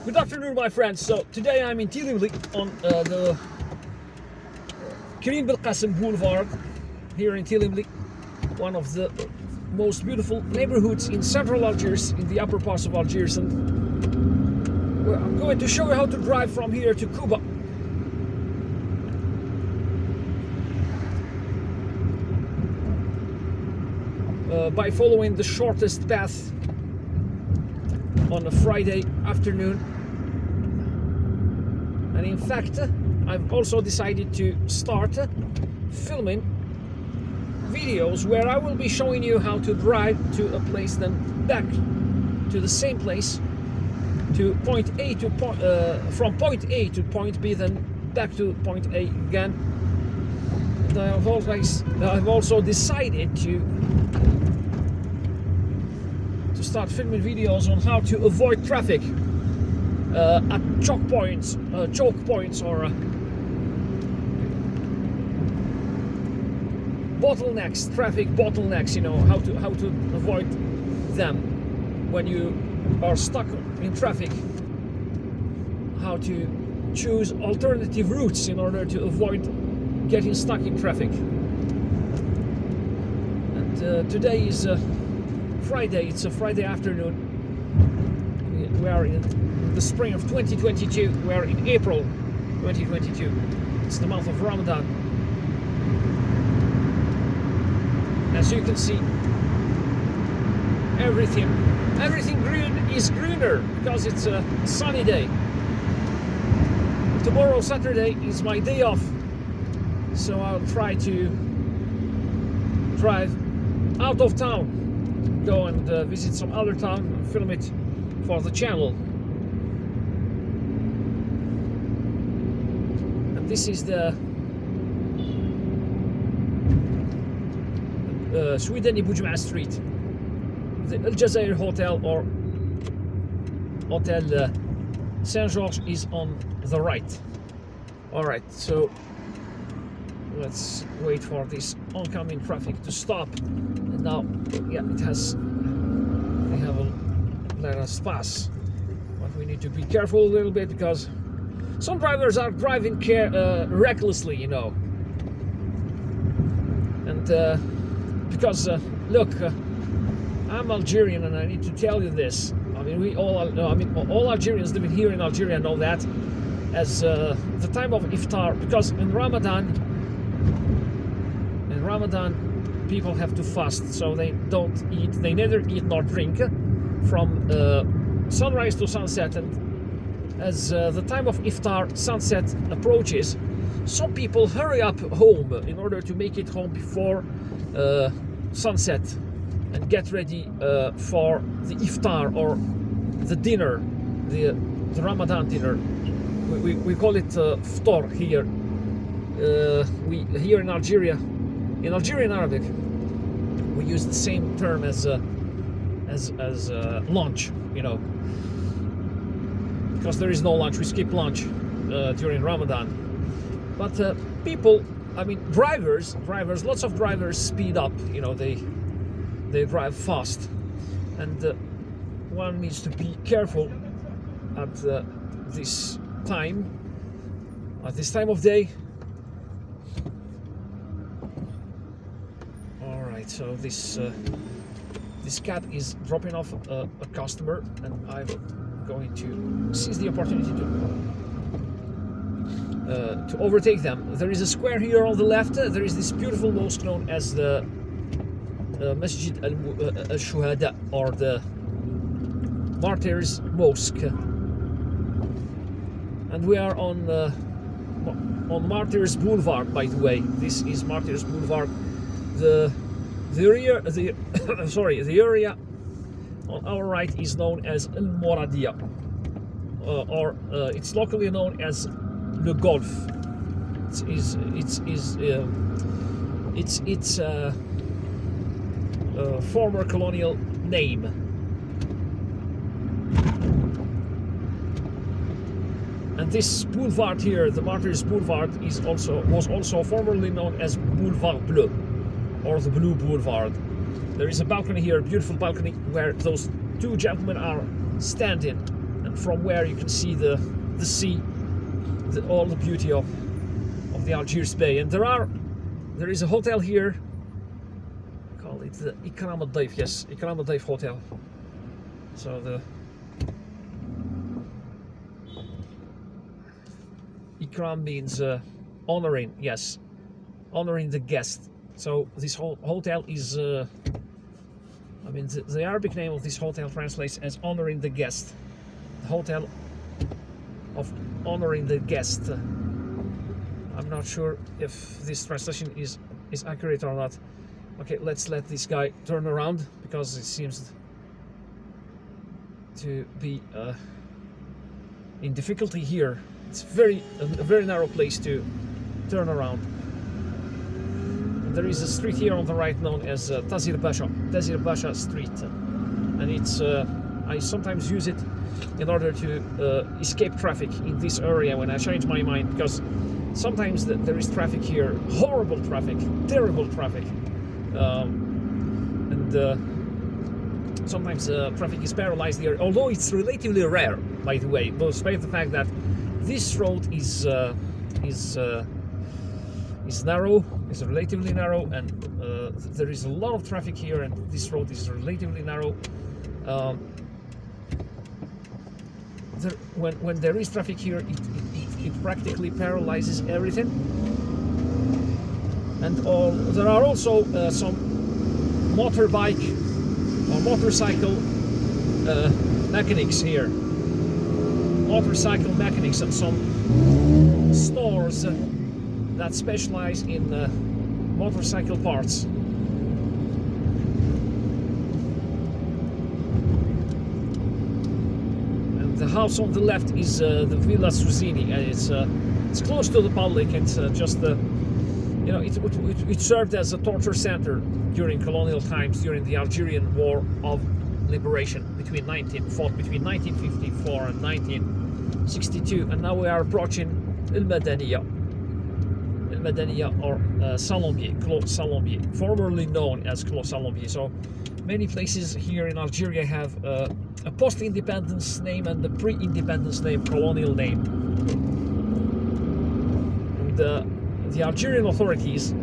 Good afternoon, my friends. So today I'm in Telemly on the Karim Belkacem Boulevard here in Telemly, one of the most beautiful neighborhoods in Central Algiers, in the upper parts of Algiers, and I'm going to show you how to drive from here to Kouba. By following the shortest path on a Friday afternoon. And in fact, I've also decided to start filming videos where I will be showing you how to drive to a place, then back to the same place, to point A to from point A to point B, then back to point A again. And I've also decided to start filming videos on how to avoid traffic at choke points or bottlenecks, traffic bottlenecks. You know how to avoid them when you are stuck in traffic. How to choose alternative routes in order to avoid getting stuck in traffic. And today is Friday. It's a Friday afternoon. We are in the spring of 2022. We are in April 2022. It's the month of Ramadan. As you can see, everything green is greener because it's a sunny day. Tomorrow, Saturday, is my day off, so I'll try to drive out of town, go and visit some other town and film it for the channel. And this is the Sweden Bujma Street, the Al Jazeera Hotel, or Hotel Saint George, is on the right. Alright, so let's wait for this oncoming traffic to stop. And now, yeah, they have let us pass. But we need to be careful a little bit because some drivers are driving recklessly, you know. And because look, I'm Algerian, and I need to tell you this. I mean, all Algerians living here in Algeria know that as the time of iftar, because in Ramadan people have to fast, so they don't eat. They neither eat nor drink from sunrise to sunset. And as the time of iftar, sunset, approaches, some people hurry up home in order to make it home before sunset and get ready for the iftar, or the dinner, the Ramadan dinner. We call it ftor here. We here in Algeria, in Algerian Arabic, we use the same term as lunch. You know, because there is no lunch, we skip lunch during Ramadan. But people, I mean, drivers, lots of drivers speed up. You know, they drive fast, and one needs to be careful at this time of day. All right, so this cab is dropping off a customer, and I'm going to seize the opportunity to overtake them. There is a square here on the left. There is this beautiful mosque known as the Masjid al-Shuhada, or the Martyrs Mosque. And we are on Martyrs Boulevard, by the way. This is Martyrs Boulevard. The area on our right is known as Madania, or it's locally known as Le Golf. It's former colonial name. And this boulevard here, the Martyrs Boulevard, was also formerly known as Boulevard Bleu, or the Blue Boulevard. There is a balcony here, a beautiful balcony, where those two gentlemen are standing and from where you can see the sea, all the beauty of the Algiers Bay. And there is a hotel here, call it the Ikram al-Dayf. Yes, Ikram al-Dayf Hotel. So the Ikram means honoring, yes, honoring the guest. So this whole hotel is, I mean, the Arabic name of this hotel translates as honoring the guest. The hotel of honoring the guest. I'm not sure if this translation is accurate or not. Okay, let's let this guy turn around because it seems to be in difficulty here. It's a very narrow place to turn around. And there is a street here on the right known as Tazir Basha Street, and it's I sometimes use it in order to escape traffic in this area when I change my mind, because sometimes there is traffic here, horrible traffic, terrible traffic, and sometimes traffic is paralyzed here, although it's relatively rare, by the way, despite the fact that this road is narrow, is relatively narrow, and there is a lot of traffic here, and this road is relatively narrow. When there is traffic here, it practically paralyzes everything. And there are also some motorbike or motorcycle mechanics here. Motorcycle mechanics and some stores that specialize in motorcycle parts. And the house on the left is the Villa Susini, and it's close to the public. It's just you know, it served as a torture center during colonial times, during the Algerian War of Liberation fought between 1954 and 1962, and now we are approaching Madania or Salembier, Clos Salembier, formerly known as Clos Salembier. So many places here in Algeria have a post-independence name and a pre-independence name, colonial name. And the Algerian authorities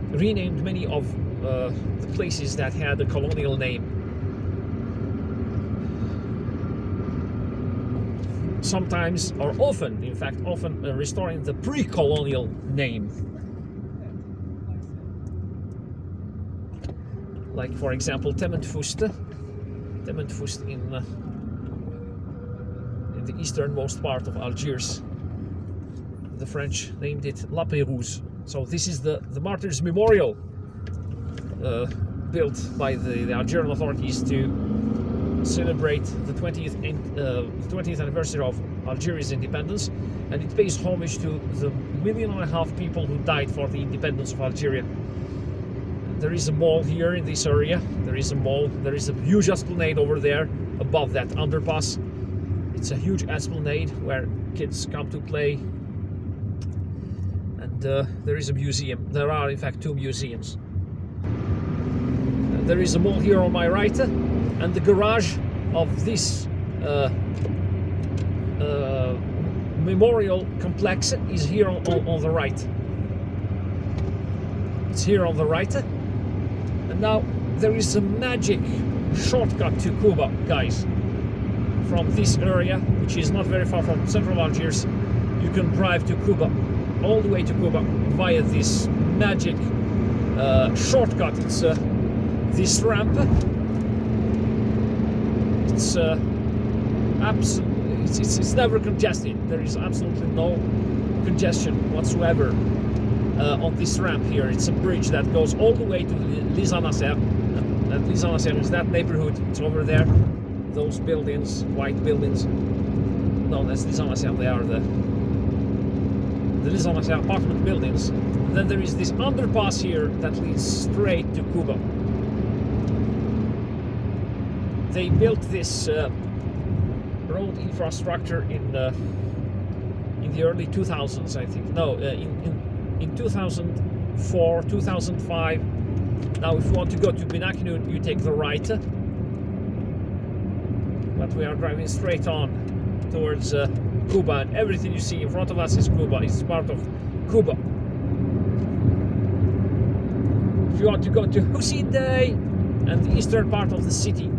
renamed many of the places that had a colonial name. Sometimes, or often, in fact, restoring the pre-colonial name. Like, for example, Tementfust in the easternmost part of Algiers. The French named it La Pérouse. So this is the Martyrs Memorial built by the Algerian authorities to celebrate the 20th anniversary of Algeria's independence, and it pays homage to the 1.5 million people who died for the independence of Algeria. There is a mall here in this area. There is a huge esplanade over there above that underpass. It's a huge esplanade where kids come to play, and there is a museum. There are in fact 2 museums. There is a mall here on my right, and the garage of this memorial complex is here on the right. It's here on the right. And now there is a magic shortcut to Kouba, guys. From this area, which is not very far from Central Algiers, you can drive to Kouba, all the way to Kouba, via this magic shortcut. It's this ramp. It's never congested. There is absolutely no congestion whatsoever on this ramp here. It's a bridge that goes all the way to Lizanaser, and Lizanaser is that neighborhood. It's over there. Those buildings, white buildings, known as Lizanaser, they are the Lizanaser apartment buildings. And then there is this underpass here that leads straight to Kouba. They built this road infrastructure in the early 2000s, I think. No, in 2004, 2005. Now, if you want to go to Binakinoun, you take the right. but we are driving straight on towards Kouba, and everything you see in front of us is Kouba. It's part of Kouba. If you want to go to Hussein-Dey and the eastern part of the city,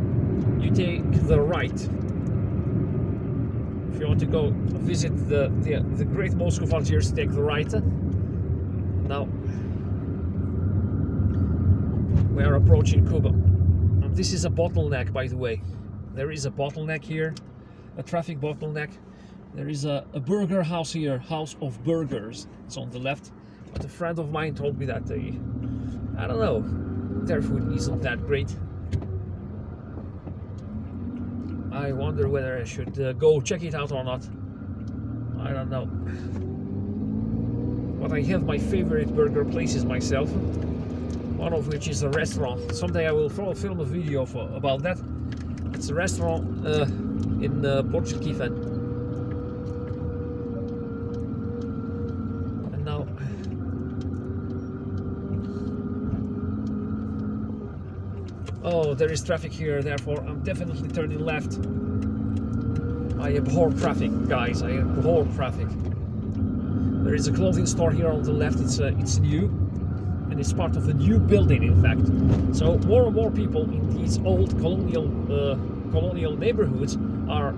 you take the right. If you want to go visit the Great Mosque of Algiers, take the right. Now we are approaching Kouba. And this is a bottleneck, by the way. There is a bottleneck here, a traffic bottleneck. There is a burger house here, House of Burgers. It's on the left. But a friend of mine told me that I don't know, their food isn't that great. I wonder whether I should go check it out or not. I don't know. But I have my favorite burger places myself. One of which is a restaurant. Someday I will film a video about that. It's a restaurant in Portugal. And now oh, there is traffic here, therefore I'm definitely turning left. I abhor traffic, guys. I abhor traffic. There is a clothing store here on the left. It's new, and it's part of a new building, in fact. So more and more people in these old colonial neighborhoods are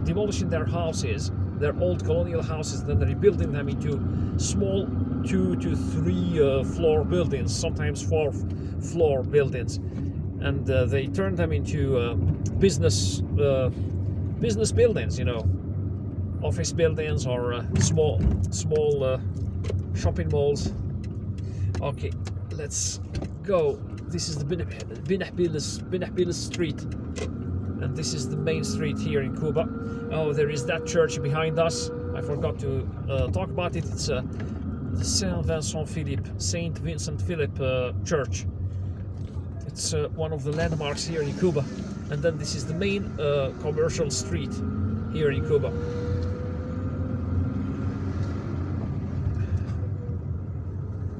demolishing their houses, their old colonial houses, then rebuilding them into small 2 to 3 floor buildings, sometimes 4 floor buildings. And they turn them into business buildings, you know, office buildings or small shopping malls. Okay, let's go. This is the Ben Ahbil Street, and this is the main street here in Kouba. Oh, there is that church behind us. I forgot to talk about it. It's the Saint Vincent Philip Church. It's one of the landmarks here in Kouba. And then this is the main commercial street here in Kouba.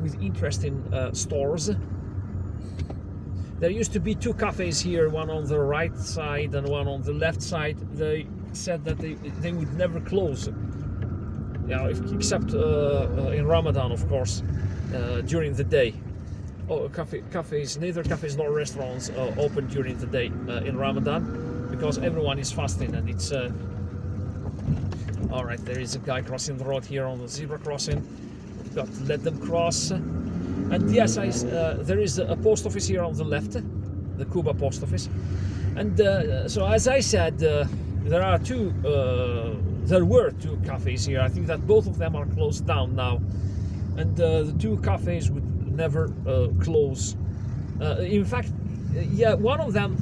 With interesting stores. There used to be 2 cafes here, one on the right side and one on the left side. They said that they would never close. Yeah, except in Ramadan, of course, during the day. Oh, cafes, neither cafes nor restaurants open during the day in Ramadan, because everyone is fasting, and it's all right. There is a guy crossing the road here on the zebra crossing. We've got to let them cross. And yes, there is a post office here on the left, the Kouba post office. And so, as I said, there were 2 cafes here. I think that both of them are closed down now, and the 2 cafes would never close. In fact, yeah, one of them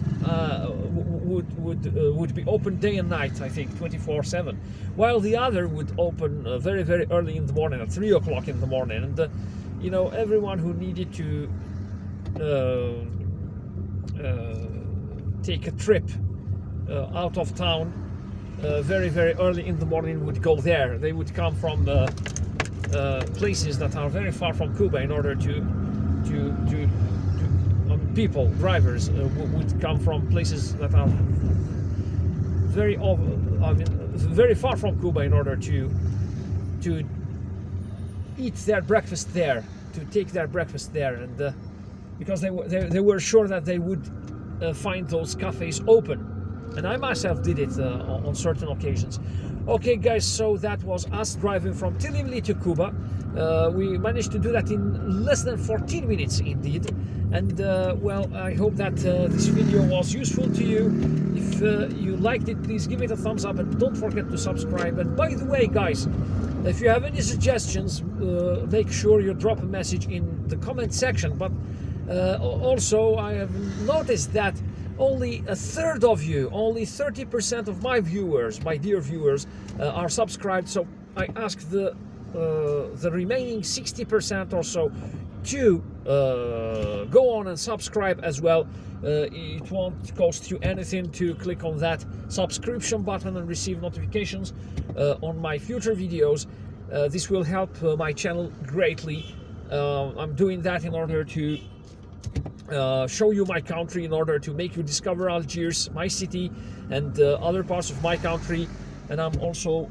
would be open day and night, I think, 24/7, while the other would open very, very early in the morning, at 3 o'clock in the morning. And you know, everyone who needed to take a trip out of town very, very early in the morning would go there. They would come from places that are very far from Kouba in order to people, drivers would come from places that are very far from Kouba in order to eat their breakfast there, to take their breakfast there, and because they were sure that they would find those cafes open. And I myself did it on certain occasions. Okay, guys, so that was us driving from Telemly to Kouba. We managed to do that in less than 14 minutes, indeed. And well, I hope that this video was useful to you. If you liked it, please give it a thumbs up, and don't forget to subscribe. And by the way, guys, if you have any suggestions, make sure you drop a message in the comment section. But also, I have noticed that only a third of you, only 30% of my viewers, my dear viewers, are subscribed. So I ask the remaining 60% or so to go on and subscribe as well. It won't cost you anything to click on that subscription button and receive notifications on my future videos. This will help my channel greatly. I'm doing that in order to show you my country, in order to make you discover Algiers, my city, and other parts of my country. And I'm also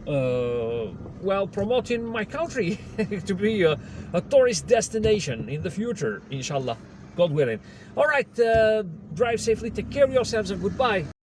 well, promoting my country to be a tourist destination in the future, inshallah, God willing. All right, drive safely, take care of yourselves, and goodbye.